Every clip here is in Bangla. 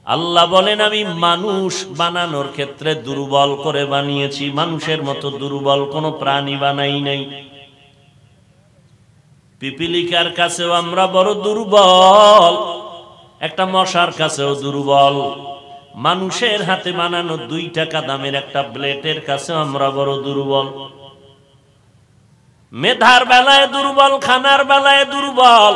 আল্লাহ বলেন আমি মানুষ বানানোর ক্ষেত্রে দুর্বল করে বানিয়েছি, মানুষের মতো দুর্বল কোনো প্রাণী বানাই নাই। পিপিলিকার কাছেও আমরা বড় দুর্বল, একটা মশার কাছেও দুর্বল। মানুষের হাতে বানানো 2 টাকা দামের একটা ব্লেডের কাছেও আমরা বড় দুর্বল। মেধার বেলায় দুর্বল, খানার বেলায় দুর্বল।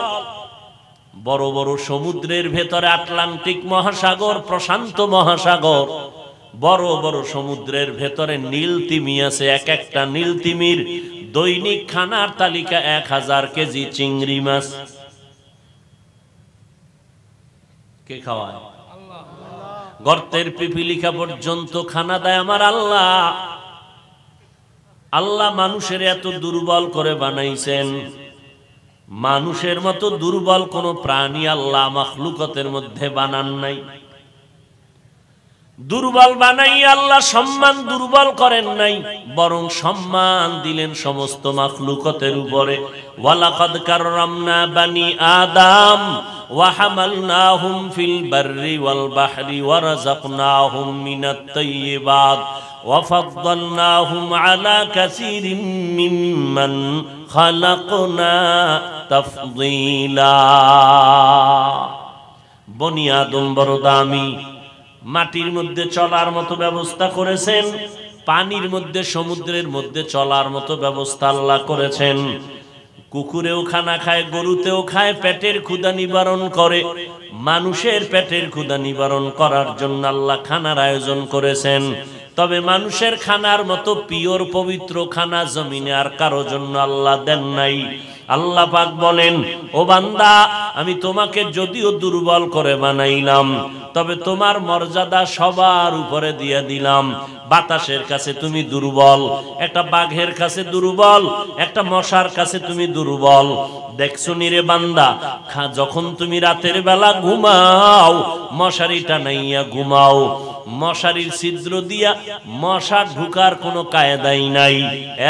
বড় বড় সমুদ্রের ভেতরে আটলান্টিক মহাসাগর, প্রশান্ত মহাসাগর, বড় বড় সমুদ্রের ভেতরে নীল তিমি আছে। এক একটা নীল তিমির দৈনিক খানার তালিকা 1000 কেজি চিংড়ি মাছ। কে খাওয়ায়? গর্তের পিপিলিকা পর্যন্ত খানা দেয় আমার আল্লাহ। আল্লাহ মানুষের এত দুর্বল করে বানাইছেন, মানুষের মতো দুর্বল কোন প্রাণী আল্লাহ মাখলুকতের মধ্যে বানান নাই। দুর্বল বানাই আল্লাহ সম্মান দুর্বল করেন নাই, বরং সম্মান দিলেন সমস্ত মাখলুকতের উপরে। ওয়ালাকাদ কাররামনা বানি আদম ওয়া হামালনাহুম ফিল বাররি ওয়াল বাহরি ওয়া রাযাকনাহুম মিনাত তাইয়্যিবাত ওয়া ফাদ্দালনাহুম আলা কাসীরিম মিম্মান খালাকনা তাফদীলা। বনি আদম বড় দামি, মাটির মধ্যে চলার মতো ব্যবস্থা করেছেন, পানির মধ্যে সমুদ্রের মধ্যে চলার মতো ব্যবস্থা আল্লাহ করেছেন। কুকুরেও খানা খায়, গরুতেও খায়, পেটের ক্ষুধা নিবারণ করে। মানুষের পেটের ক্ষুধা নিবারণ করার জন্য আল্লাহ খানার আয়োজন করেছেন। তবে মানুষের খানার মতো পিওর পবিত্র খানা জমিনে আর কারো জন্য আল্লাহ দেন নাই। আল্লাহ পাক বলেন, ও বান্দা, আমি তোমাকে যদিও দুর্বল করে বানাইলাম, তবে তোমার মর্যাদা সবার উপরে দিয়ে দিলাম। বাতাসের কাছে তুমি দুর্বল, একটা বাঘের কাছে দুর্বল, একটা মশার কাছে তুমি দুর্বল। দেখছো নিরে বান্দা, যখন তুমি রাতের বেলা ঘুমাও, মশারি টানাইয়া ঘুমাও, মশারির ছিদ্র দিয়া মশা ঢুকার কোনো কায়দাই নাই,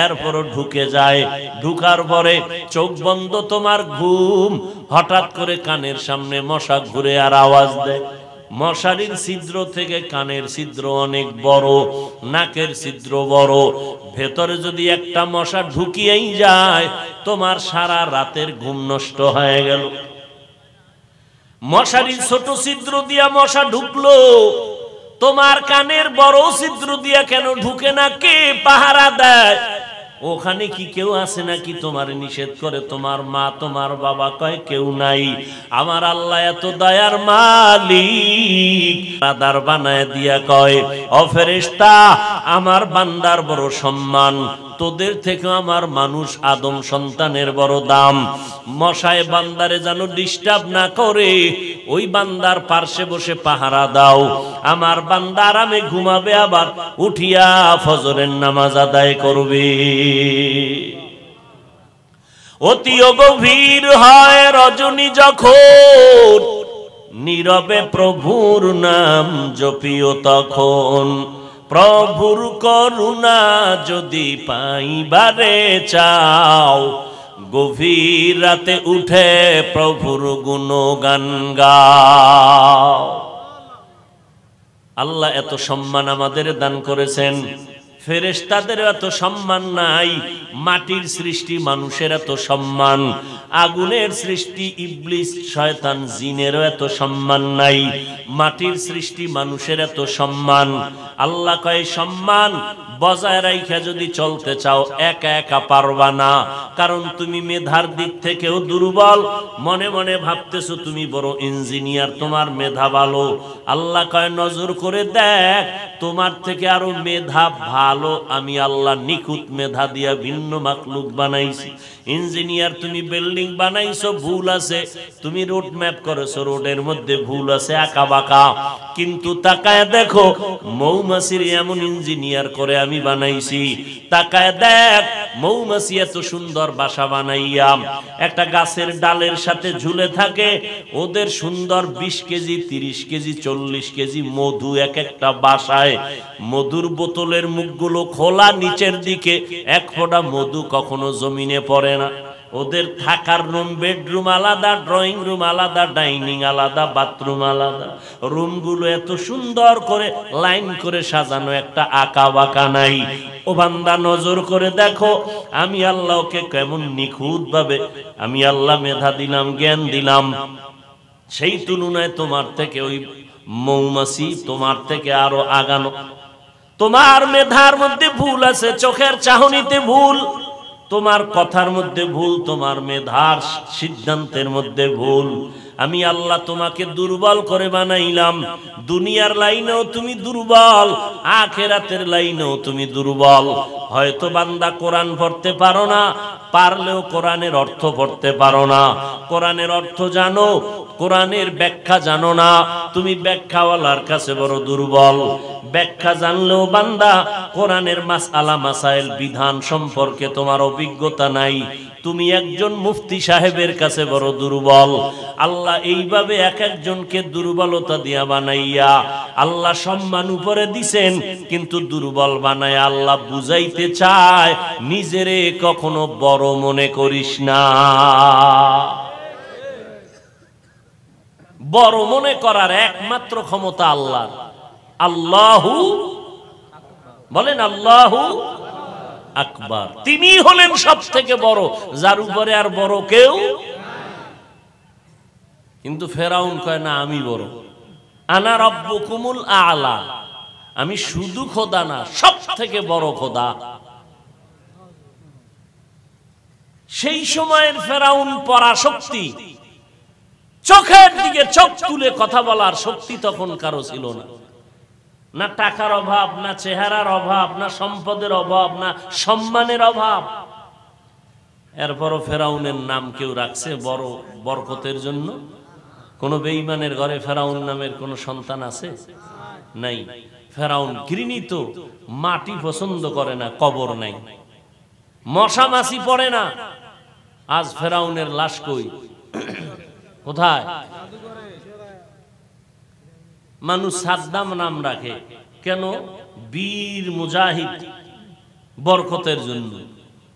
এরপরও ঢুকে যায়। ঢুকার পরে চোখ বন্ধ, তোমার ঘুম, হঠাৎ করে কানের সামনে মশা ঘুরে আর আওয়াজ দেয়। মশারির ছিদ্র থেকে কানের ছিদ্র অনেক বড়, নাকের ছিদ্র বড়, ভেতরে যদি একটা মশা ঢুকিয়েই যায়, তোমার সারা রাতের ঘুম নষ্ট হয়ে গেল। মশারির ছোট ছিদ্র দিয়া মশা ঢুকলো, তোমার কানের বড় ছিদ্র দিয়া কেন ঢুকে না? কে পাহারা দেয়? ওখানে কি কেউ আছে নাকি তোমার নিষেধ করে? তোমার মা, তোমার বাবা? কয় কেউ নাই। আমার আল্লাহ এত দয়ার মালিক, আদার বানায় দিয়া কয়, ও ফেরেশতা, আমার বান্দার বড় সম্মান, তোদের থেকে আমার মানুষ আদম সন্তানের বড় দাম। মশায় বান্দারে যেন ডিস্টার্ব না করে, ওই বান্দার পার্শ্বে বসে পাহারা দাও। আমার বান্দা আরামে ঘুমাবে, আবার উঠিয়া ফজরের নামাজ আদায় করবে। অতি গভীর হয় রজনী যখন, নীরবে প্রভুর নাম জপিও তখন। প্রভুর করুণা যদি পাইবারে চাও, গভীর রাতে উঠে প্রভুর গুণগান গাও। আল্লাহ এত সম্মান আমাদের দান করেছেন, ফেরেশতাদের এত সম্মান নাই। মাটির সৃষ্টি মানুষের এত সম্মান, আগুনের সৃষ্টি ইবলিস শয়তান জিনেরও এত সম্মান নাই। মাটির সৃষ্টি মানুষের এত সম্মান। আল্লাহ কয়, সম্মান বজায় রাখা যদি চলতে চাও, একা একা পারবা না, কারণ তুমি মেধার দিক থেকেও দুর্বল। মনে মনে ভাবতেছো তুমি বড় ইঞ্জিনিয়ার, তোমার মেধা ভালো। আল্লাহ কয়, নজর করে দেখ, তোমার থেকে আরো মেধা ভালো আমি আল্লাহ নিখুঁত মেধা দিয়া ভিন্ন মাখলুক বানাইছি। ইঞ্জিনিয়ার তুমি বিল্ডিং বানাইছো, ভুল আছে। তুমি রোড ম্যাপ করেছো, রোডের মধ্যে ভুল আছে, আঁকা বাঁকা। কিন্তু তাকায় দেখো, মৌমাছির এমন ইঞ্জিনিয়ার করে আমি বানাইছি। তাকায় দেখ, মৌমাছি এত সুন্দর বাসা বানাইয়া একটা গাছের ডালের সাথে ঝুলে থাকে। ওদের সুন্দর 20 কেজি, 30 কেজি, 40 কেজি মধু এক একটা বাসায়। মধুর বোতলের মুখগুলো খোলা, নিচের দিকে এক ফোঁটা মধু কখনো জমিনে পড়ে না। ওদের থাকার রুম, বেডরুম আলাদা, ড্রয়িং রুম আলাদা, ডাইনিং আলাদা, বাথরুম আলাদা। রুমগুলো এত সুন্দর করে লাইন করে সাজানো, একটা আঁকা বাঁকা নাই। ও বান্দা নজর করে দেখো, আমি আল্লাহকে কেমন নিখুঁত ভাবে আমি আল্লাহ মেধা দিলাম, জ্ঞান দিলাম। সেই তুলনায় তোমার থেকে ওই মৌমাছি তোমার থেকে আরো আগানো। তোমার মেধার মধ্যে ভুল আছে, চোখের চাহনিতে ভুল, তোমার কথার মধ্যে ভুল, তোমার মেধার সিদ্ধান্তের মধ্যে ভুল। আমি আল্লাহ তোমাকে দুর্বল করে বানাইলাম। দুনিয়ার লাইনেও তুমি দুর্বল, আখিরাতের লাইনেও তুমি দুর্বল। হয়তো বান্দা কোরআন পড়তে পারো না, পারলেও কোরআনের অর্থ পড়তে পারো না। কোরআনের অর্থ জানো, কোরআনের ব্যাখ্যা জানো না, তুমি ব্যাখ্যাওয়ালার কাছে বড় দুর্বল। ব্যাখ্যা জানলেও বান্দা কোরআনের মাসআলা মাসাইল বিধান সম্পর্কে তোমার অভিজ্ঞতা নাই, তুমি একজন মুফতি সাহেবের কাছে বড় দুর্বল। আল্লাহ এইভাবে এক একজনকে দুর্বলতা দিয়া বানাইয়া আল্লাহ সম্মান উপরে দিছেন, কিন্তু দুর্বল বানায় আল্লাহ বুঝাইতে চায় নিজেরে কখনো বড় মনে করিস না। বড় মনে করার একমাত্র ক্ষমতা আল্লাহর। আল্লাহু বলেন, আল্লাহু আকবার। তিনি হলেন সব থেকে বড়, যার উপরে আর বড় কেউ। কিন্তু ফেরাউন কয় না আমি বড়, আনা রাব্বুকুমুল আ'লা, আমি শুধু খোদা না, সব থেকে বড় খোদা। সেই সময়ের ফেরাউন পরাশক্তি, চোখের দিকে চোখ তুলে কথা বলার শক্তি তখন কারো ছিল না। না টাকার অভাব, না চেহারার অভাব, না সম্পদের অভাব, না সম্মানের অভাব। এরপরও ফেরাউনের নাম কেউ রাখছে বড় বরকতের জন্য? কোন বেঈমানের ঘরে ফেরাউন নামের কোন সন্তান আছে? নাই। ফেরাউন ঘৃণিত, মাটি পছন্দ করে না, কবর নাই, মশা মাছি পড়ে না। আজ ফেরাউনের লাশ কই? কোথায়? মানুষ সাদ্দাম নাম রাখে কেন? বীর মুজাহিদ, বরকতের জন্য।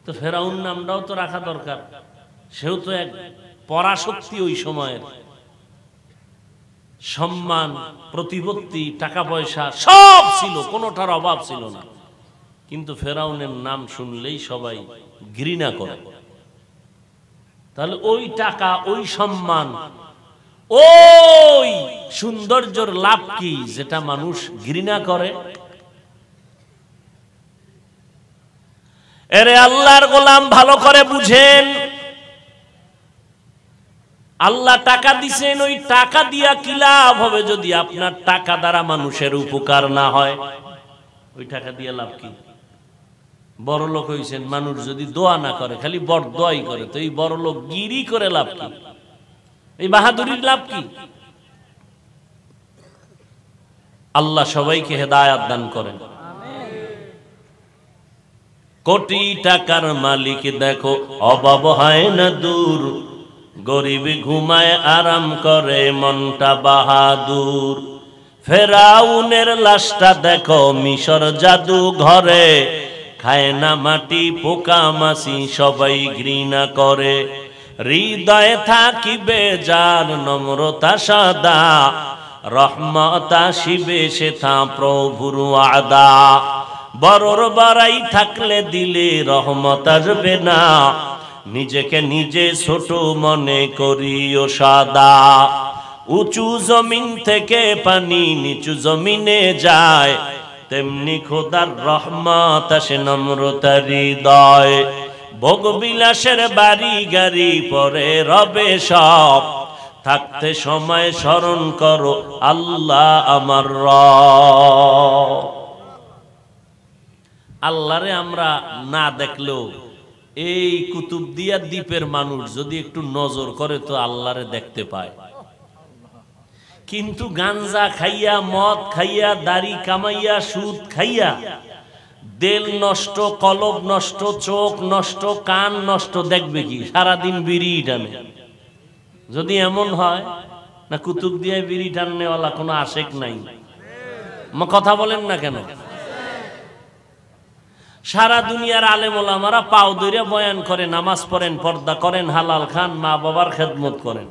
তো ফেরাউন নামটাও তো রাখা দরকার, সেও তো এক পরাশক্তি। ওই সময়ের সম্মান, প্রতিপত্তি, টাকা পয়সা সব ছিল, কোনোটার অভাব ছিল না। কিন্তু ফেরাউনের নাম শুনলেই সবাই ঘৃণা করে। তাহলে ওই টাকা, ওই সম্মান, ওই সৌন্দর্যের লাভ কি যেটা মানুষ ঘৃণা করে? এরে আল্লাহর গোলাম, ভালো করে বুঝেন, আল্লাহ টাকা দিছেন, ওই টাকা দিয়া কি লাভ হবে যদি আপনার টাকা দ্বারা মানুষের উপকার না হয়? ওই টাকা দিয়ে লাভ কি? বড় লোক হইছেন, মানুষ যদি দোয়া না করে, খালি বড় দোয়াই করে, তো এই বড় লোক গিরি করে লাভ কি? এই বাহাদুরির লাভ কি? আল্লাহ সবাইকে হেদায়েত দান করেন। কোটি টাকার মালিক দেখো অভাব হয় না দূর, গরিব ঘুমায় আরাম করে মনটা বাহাদুর। ফেরাউনের লাশটা দেখো মিশর জাদু ঘরে, খায় না মাটি পোকা মাছি সবাই ঘৃণা করে। হৃদয়ে থাকিবে যার নম্রতা সদা, রহমত আসিবে সেথা প্রভুর ওয়াদা। বড়র বাড়াই থাকলে দিলে রহমত আসবে না, নিজেকে নিজে ছোট মনে করিও সাদা। উঁচু জমিন থেকে পানি নিচু জমিনে যায়, তেমনি খোদার রহমত আসে নম্রতার হৃদয়। ভোগ বিলাসের বাড়ি গাড়ি পরে রবে সব, থাকতে সময় স্মরণ করো আল্লাহ আমার রব। আল্লাহরে আমরা না দেখলেও এই কুতুবদিয়া দ্বীপের মানুষ যদি একটু নজর করে তো আল্লাহরে দেখতে পায়। কিন্তু গাঞ্জা খাইয়া, মদ খাইয়া, দাড়ি কামাইয়া, সুদ খাইয়া দেল নষ্ট, কলব নষ্ট, চোখ নষ্ট, কান নষ্ট, দেখবে কি? সারাদিন বিড়ি টানে। যদি এমন হয় না, কুতুবদিয়ায় বিড়ি টাননেওয়ালা কোনো আশেক নাই? কথা বলেন না কেন? সারা দুনিয়ার আলেম ওলামারা পাও ধরে বয়ান করে, নামাজ পড়েন, পর্দা করেন, হালাল খান, মা বাবার খেদমত করেন,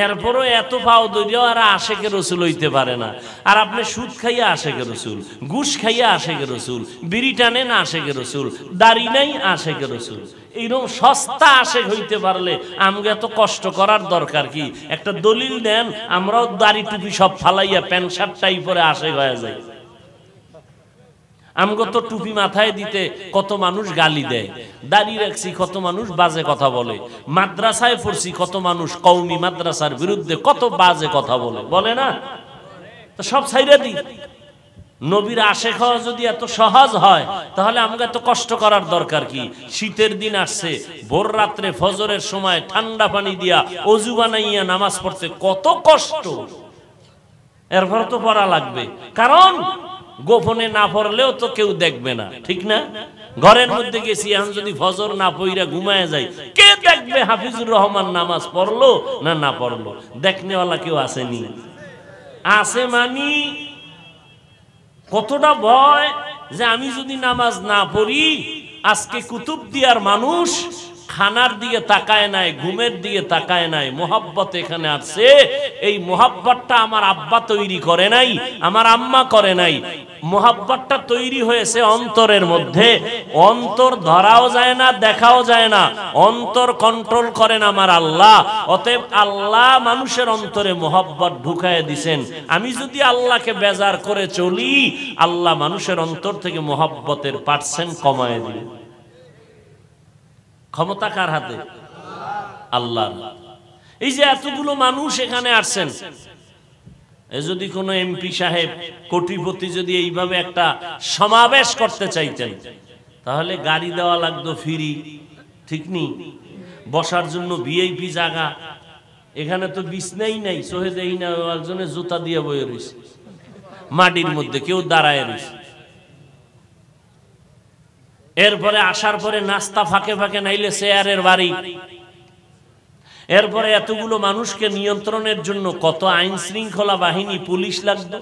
এরপরও এত পাও ধরেও আর আশেকে রসুল হইতে পারে না। আর আপনি সুদ খাইয়া আশেকে রসুল, ঘুষ খাইয়া আশেকে রসুল, বিড়ি টানেন আশেকে রসুল, দাড়ি নাই আশেকে রসুল। এইরকম সস্তা আশেক হইতে পারলে আমাকে এত কষ্ট করার দরকার কি? একটা দলিল দেন, আমরাও দাড়ি টুপি সব ফালাইয়া প্যান্ট শার্ট টাই পরে আশেক হয়ে যাই। আমগো তো টুপি মাথায় দিতে কত মানুষ গালি দেয়, দাঁড়িয়ে রাখছি কত মানুষ বাজে কথা বলে, মাদ্রাসায় পড়ছি কত মানুষ কওমি মাদ্রাসার বিরুদ্ধে কত বাজে কথা বলে, বলে না? তো সব ছাইরা দিই। নবীর আশেক হওয়া যদি এত সহজ হয় তাহলে আমাকে এত কষ্ট করার দরকার কি? শীতের দিন আসছে, ভোর রাত্রে ফজরের সময় ঠান্ডা পানি দিয়া অজু বানাইয়া নামাজ পড়তে কত কষ্ট, এরপর তো পড়া লাগবে, কারণ গোপনে না পড়লেও তো কেউ দেখবে না, ঠিক না? ঘরের মধ্যে গেছি, এখন যদি ফজর না পইরা ঘুমায় যাই, কে দেখবে হাফিজুর রহমান নামাজ পড়লো না না পড়লো? দেখনেওয়ালা কেউ আসেনি? আছে মানি কতটা ভয় যে আমি যদি নামাজ না পড়ি, আজকে কুতুবদিয়ার মানুষ খানার দিকে তাকায় নাই, ঘুমের দিকে তাকায় নাই, মোহাব্বত এখানে আসছে। এই মোহাব্বতটা আমার আব্বা তৈরি করে নাই, আমার আম্মা করে নাই, মোহাব্বতটা তৈরি হয়েছে অন্তরের মধ্যে। অন্তর ধরাও যায় না, দেখাও যায় না, অন্তর কন্ট্রোল করেন আমার আল্লাহ। অতএব আল্লাহ মানুষের অন্তরে মোহাব্বত ঢুকায় দিছেন। আমি যদি আল্লাহকে বেজার করে চলি, আল্লাহ মানুষের অন্তর থেকে মোহাব্বতের পার্সেন্ট কমায় দিবে। ক্ষমতা কার হাতে? আল্লাহর। এই যে এতগুলো মানুষ এখানে আসছেন, যদি কোনো এমপি সাহেব, কোটিপতি যদি এইভাবে একটা সমাবেশ করতে চাইতেন, তাহলে গাড়ি দেওয়া লাগতো ফ্রি, ঠিক নি? বসার জন্য ভিআইপি জায়গা, এখানে তো বিছনাই নাই, সোহেদেই না, একজনের জুতা দিয়ে বয়ে রয়েছে মাটির মধ্যে, কেউ দাঁড়ায় রয়েছে। এরপরে আসার পরে নাস্তা ফাঁকে ফাঁকে নাইলে চেয়ারের বাড়ি। এরপরে এতগুলো মানুষকে নিয়ন্ত্রণের জন্য কত আইন শৃঙ্খলা বাহিনী, পুলিশ লাগতো।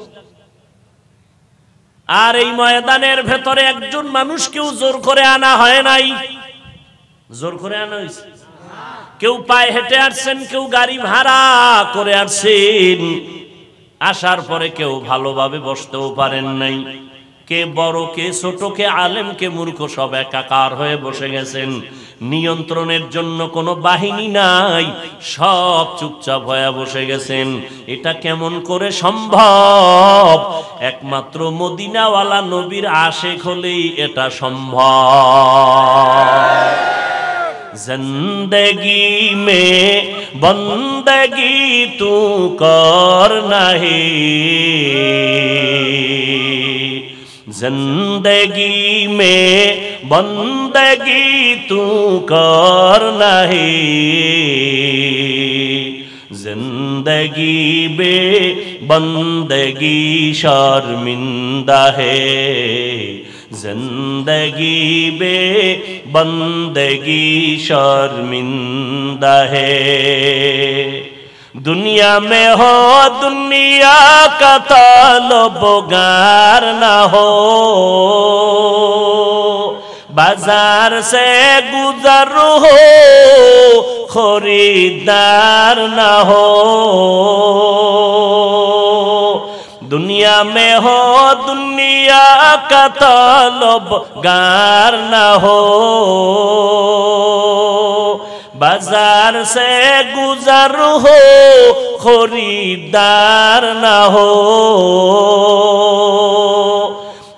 আর এই ময়দানের ভেতরে একজন মানুষকেও জোর করে আনা হয় নাই, জোর করে আনা হয়েছে। কেউ পায়ে হেঁটে আসছেন, কেউ গাড়ি ভাড়া করে আসছেন। আসার পরে কেউ ভালোভাবে বসতেও পারেন নাই। কে বড়, কে ছোট, কে আলেম, কে মূর্খ, সব একাকার হয়ে বসে গেছেন। নিয়ন্ত্রণের জন্য কোনো বাহিনী নাই, সব চুপচাপ হয়ে বসে গেছেন। এটা কেমন করে সম্ভব? একমাত্র মদিনাওয়ালা নবীর আশেক হলেই এটা সম্ভব। জিন্দগি মে বন্দগি তু কর নাহি, जिंदगी में बंदगी तू कर नहीं, जिंदगी बे बंदगी शर्मिंदा है, जिंदगी बे बंदगी शर्मिंदा है। दुनिया में हो दुनिया का ताल्लुगार ना हो, बाजार से गुजर हो खरीदार ना हो। दुनिया में हो दुनिया का ताल्लुगार ना हो, बाजार से गुजर हो खरीदार ना हो।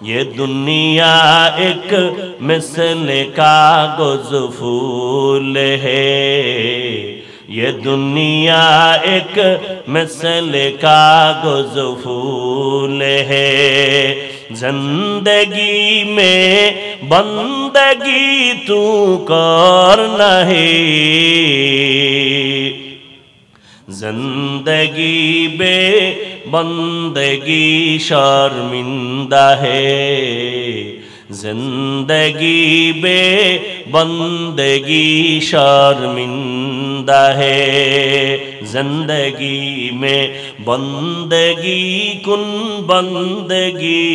ये दुनिया एक मिसल कागज फूल है, ये दुनिया एक मिसल कागज फूल है। जिंदगी में बंदगी तू कर नहीं, जिंदगी बे बंदगी शर्मिंदा है, जिंदगी बे बंदगी शर्मिंदा है, जिंदगी में बंदगी कुन बंदगी,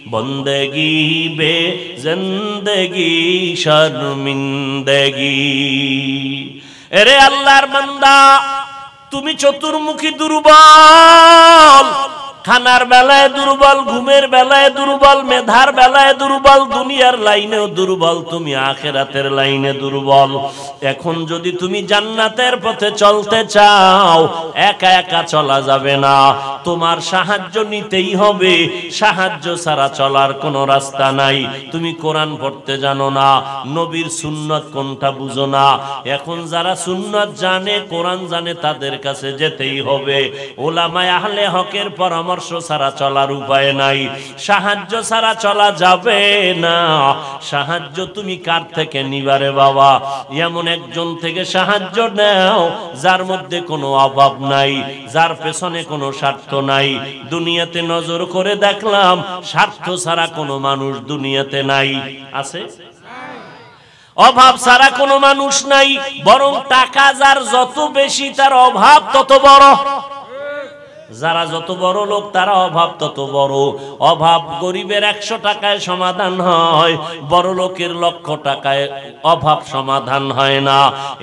बंदगी बे जिंदगी शर्मिंदगी। अरे अल्लाहर बंदा তুমি চতুর্মুখী দুর্বল, খানার বেলায় দুর্বল, ঘুমের বেলায় দুর্বল, মেধার বেলায় দুর্বল, দুনিয়ার লাইনেও দুর্বল, তুমি আখিরাতের লাইনে দুর্বল। এখন যদি তুমি জান্নাতের পথে চলতে চাও, একা একা চলা যাবে না, তোমার সাহায্য নিতেই হবে। সাহায্য ছাড়া চলার কোনো রাস্তা নাই। তুমি কোরআন পড়তে জানো না, নবীর সুন্নাত কোনটা বুঝো না। এখন যারা সুন্নাত জানে, কোরআন জানে, তাদের কাছে যেতেই হবে। ওলামায়ে আহলে হকের পরামর্শ ছাড়া চলার উপায় নাই, সাহায্য ছাড়া চলা যাবে না। সাহায্য তুমি কার থেকে নিবারে বাবা? এমন একজন থেকে সাহায্য নাও যার মধ্যে কোনো অভাব নাই, যার পেছনে কোনো স্বার্থ নাই। দুনিয়াতে নজর করে দেখলাম স্বার্থ ছাড়া কোনো মানুষ দুনিয়াতে নাই। আছে? অভাব ছাড়া কোনো মানুষ নাই, বরং টাকা যার যত বেশি তার অভাব তত বড়। যারা যত বড় লোক তারা অভাব তত বড়। অভাব গরিবের 100 টাকায় সমাধান হয়, বড় লোকের 1,00,000 টাকায় অভাব সমাধান হয় না।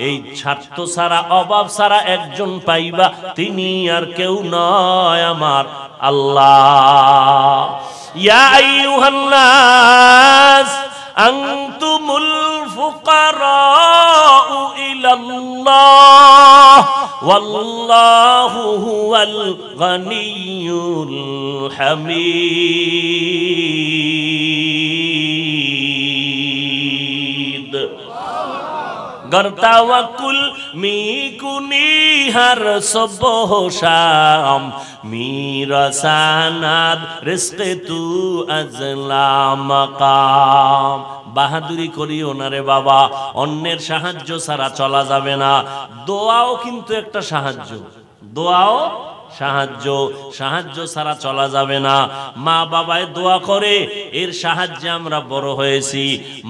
এই স্বার্থ ছাড়া, অভাব ছাড়া একজন পাইবা, তিনি আর কেউ নয়, আমার আল্লাহ। ইয়া আইয়ুহান নাস আনতুমুল ফুকারাউ ইলাল্লাহ ওয়াল্লাহু হুয়াল গনিয়্যুল হামিদ। गर तवक्कुल मी कुनी हर सुबह शाम, मीरा सानाद रिस्क तू अजला मकाम। বাহাদুরি করিও না রে বাবা, অন্যের সাহায্য ছাড়া চলা যাবে না। দোয়াও কিন্তু একটা সাহায্য, দোয়াও সাহায্য, সাহায্য ছাড়া চলা যাবে না। মা বাবায় দোয়া করে, এর সাহায্যে আমরা বড় হয়েছি।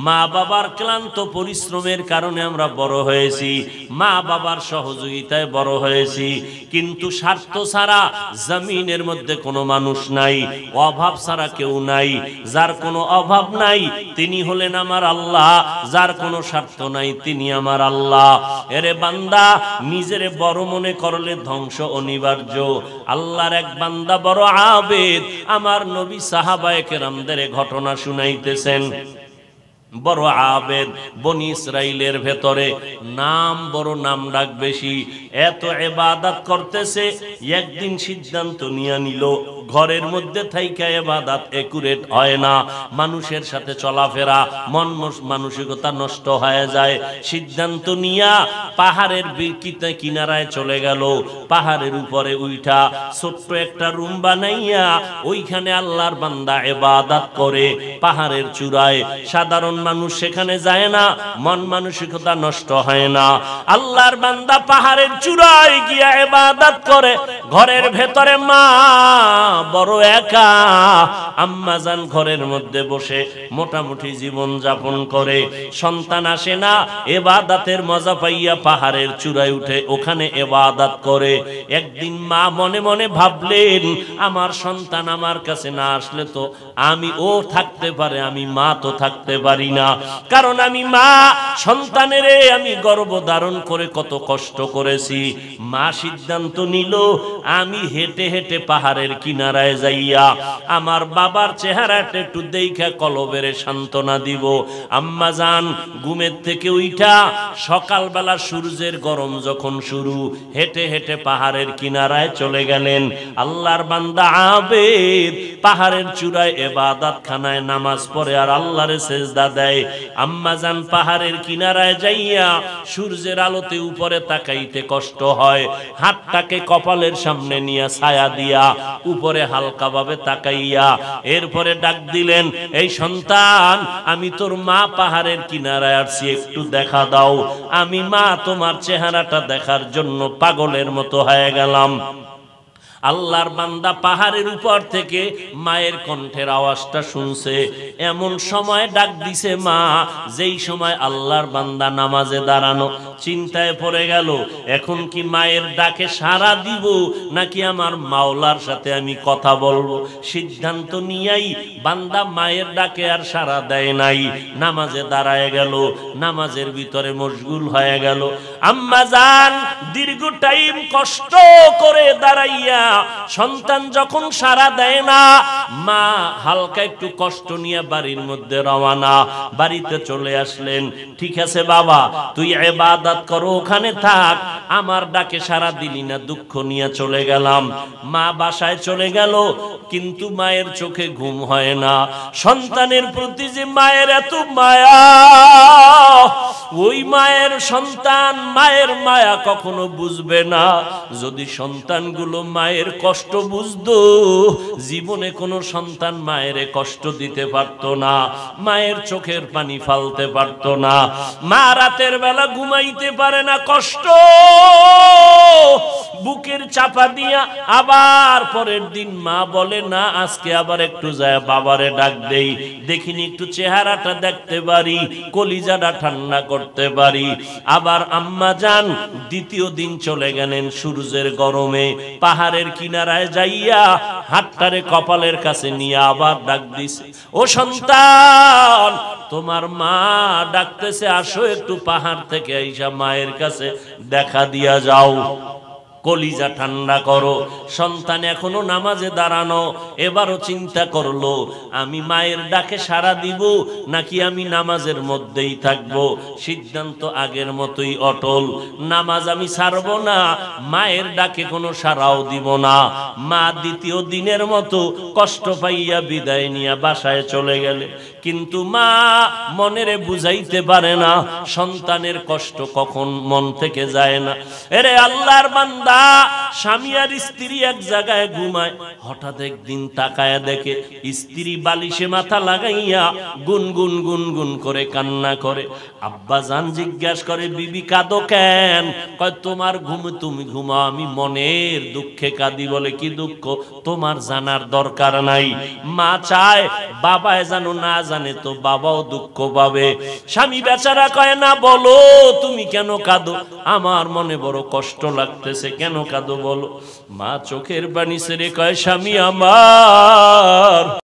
মা বাবার ক্লান্ত পরিশ্রমের কারণে আমরা বড় হয়েছি, মা বাবার সহযোগিতায় বড় হয়েছি। কিন্তু স্বার্থ ছাড়া জমিনের মধ্যে কোনো মানুষ নাই, অভাব ছাড়া কেউ নাই। যার কোনো অভাব নাই তিনি হলেন আমার আল্লাহ, যার কোনো স্বার্থ নাই তিনি আমার আল্লাহ। এরে বান্দা, নিজেরে বড় মনে করলে ধ্বংস অনিবার্য। আল্লাহর এক বান্দা বড় আবেদ, আমার নবী সাহাবায়ে কেরামদের ঘটনা শুনাইতেছেন। বড় আবেদ, বনি ইসরাইলের ভেতরে নাম বড়, নাম ডাক বেশি, এত ইবাদত করতেছে। একদিন সিদ্ধান্ত নিয়ে নিল, ঘরের মধ্যে থাইকা ইবাদত একুরেট হয় না, মানুষের সাথে চলাফেরা, মন মানসিকতা নষ্ট হয়ে যায়। সিদ্ধান্ত নিয়া পাহাড়ের কিনারায় চলে গেল। পাহাড়ের উপরে উঠা ছোট্ট একটা রুম বানাইয়া ওইখানে আল্লাহর বান্দা ইবাদত করে। পাহাড়ের চূড়ায় সাধারণ মানুষ সেখানে যায় না, মন মানসিকতা নষ্ট হয় না। আল্লাহর বান্দা পাহাড়ের চূড়ায় গিয়া ইবাদত করে। ঘরের ভেতরে মা বড় একা, আম্মা জান ঘরের মধ্যে বসে মোটামুটি জীবন যাপন করে। সন্তান আসে না, ইবাদতের মজা পাইয়া পাহাড়ের চূড়ায় উঠে ওখানে ইবাদত করে। একদিন মা মনে মনে ভাবলেন, আমার সন্তান আমার কাছে না আসলে তো আমি ও থাকতে পারে, আমি মা তো থাকতে পারি না। কারণ আমি মা, সন্তানের আমি গর্ভ ধারণ করে কত কষ্ট করেছি। মা সিদ্ধান্ত নিল, আমি হেঁটে হেঁটে পাহাড়ের কিনারায় যাইয়া আমার বাবার চেহারাটা একটু দেখা কলবেরে সান্ত্বনা দিব। আম্মা জান ঘুমের থেকে উঠা সকালবেলা সূর্যের গরম যখন শুরু, হেঁটে হেঁটে পাহাড়ের কিনারায় চলে গেলেন। আল্লাহর বান্দা আবেদ পাহাড়ের চূড়ায় ইবাদত খানায় নামাজ পড়ে আর আল্লাহরে সিজদা দেয়। আম্মা জান পাহাড়ের কিনারায় যাইয়া সূর্যের আলোতে উপরে তাকাইতে কষ্ট হয়, হাতটাকে কপালের সামনে নিয়ে ছায়া দিয়া উপরে হালকা ভাবে তাকাইয়া এরপরে ডাক দিলেন, এই সন্তান, আমি তোর মা পাহাড়ের কিনারায় আসছি, একটু দেখা দাও। আমি মা তোমার চেহারাটা দেখার জন্য পাগলের মতো হয়ে গেলাম। আল্লাহর বান্দা পাহাড়ের উপর থেকে মায়ের কণ্ঠের আওয়াজটা শুনছে। এমন সময় ডাক দিছে মা, যেই সময় আল্লাহর বান্দা নামাজে দাঁড়ানো। চিন্তায় পড়ে গেল, এখন কি মায়ের ডাকে সাড়া দিব নাকি আমার মাওলার সাথে আমি কথা বলবো। সিদ্ধান্ত নিয়েই বান্দা মায়ের ডাকে আর সাড়া দেয় নাই, নামাজে দাঁড়ায় গেল, নামাজের ভিতরে মশগুল হয়ে গেল। আম্মা জান দীর্ঘ টাইম কষ্ট করে দাঁড়াইয়া সন্তান যখন সাড়া দেয় না, মা হালকা একটু কষ্ট নিয়ে বাড়ির মধ্যে রওনা। বাড়িতে চলে আসলেন। ঠিক আছে বাবা, তুই ইবাদত করো, ওখানে থাক, আমার ডাকে সাড়া দিলি না, দুঃখ নিয়ে চলে গেলাম। মা বাসায় চলে গেল, কিন্তু মায়ের চোখে ঘুম হয় না। সন্তানের প্রতি যে মায়ের এত মায়া, ওই মায়ের সন্তান মায়ের মায়া কখনো বুঝবে না। যদি সন্তানগুলো মায়ের কষ্ট বুঝতো, জীবনে কোনো সন্তান মায়ের কষ্ট দিতে পারত না, মায়ের চোখের পানি ফালতে পারত না। মা রাতের বেলা ঘুমাইতে পারে না, কষ্ট বুকের চাপা দিয়া। আবার পরের দিন মা বলে, না আজকে আবার একটু যায় বাবারে ডাক দেই, দেখিনি একটু চেহারাটা দেখতে পারি, কলিজাটা ঠান্ডা করতে পারি। আবার আম্মা জান দ্বিতীয় দিন চলে গেলেন সূর্যের গরমে, পাহাড়ের কিনারায় যাইয়া হাতটারে কপালের কাছে নিয়ে আবার ডাক দিছে, ও সন্তান তোমার মা ডাকতেছে, আসো একটু পাহাড় থেকে আইসা মায়ের কাছে দেখা দিয়া যাও, কলিজা ঠান্ডা করো। সন্তান এখনো নামাজে দাঁড়ানো। এবারও চিন্তা করলো, আমি মায়ের ডাকে সাড়া দিব নাকি আমি নামাজের মধ্যেই থাকবো। সিদ্ধান্ত আগের মতোই অটল, নামাজ আমি ছাড়বো না, মায়ের ডাকে কোনো সাড়াও দিব না। মা দ্বিতীয় দিনের মতো কষ্ট পাইয়া বিদায় নিয়ে বাসায় চলে গেলে, কিন্তু মা মনেরে বুঝাইতে পারে না, সন্তানের কষ্ট কখন মন থেকে যায় না। এরে আল্লাহর বান্দা, স্বামী আর স্ত্রী এক জায়গায় ঘুমায়, হঠাৎ একদিন তাকায় দেখে স্ত্রী বালিশে মাথা লাগাইয়া গুনগুন গুনগুন করে কান্না করে। আব্বা জান জিজ্ঞাসা করে, বিবি কাঁদো কেন? কয় তোমার ঘুম তুমি ঘুমাও, আমি মনের দুঃখে কাঁদি। বলে কি দুঃখ? তোমার জানার দরকার নাই। মা চায় বাবায় জানো, না জানে তো বাবাও দুঃখ পাবে। স্বামী বেচারা কয়, না বলো তুমি কেন কাঁদো? আমার মনে বড় কষ্ট লাগতেছে। কেন কাঁদো বলো? মা চোখের পানি ছেড়ে কয়, স্বামী আমার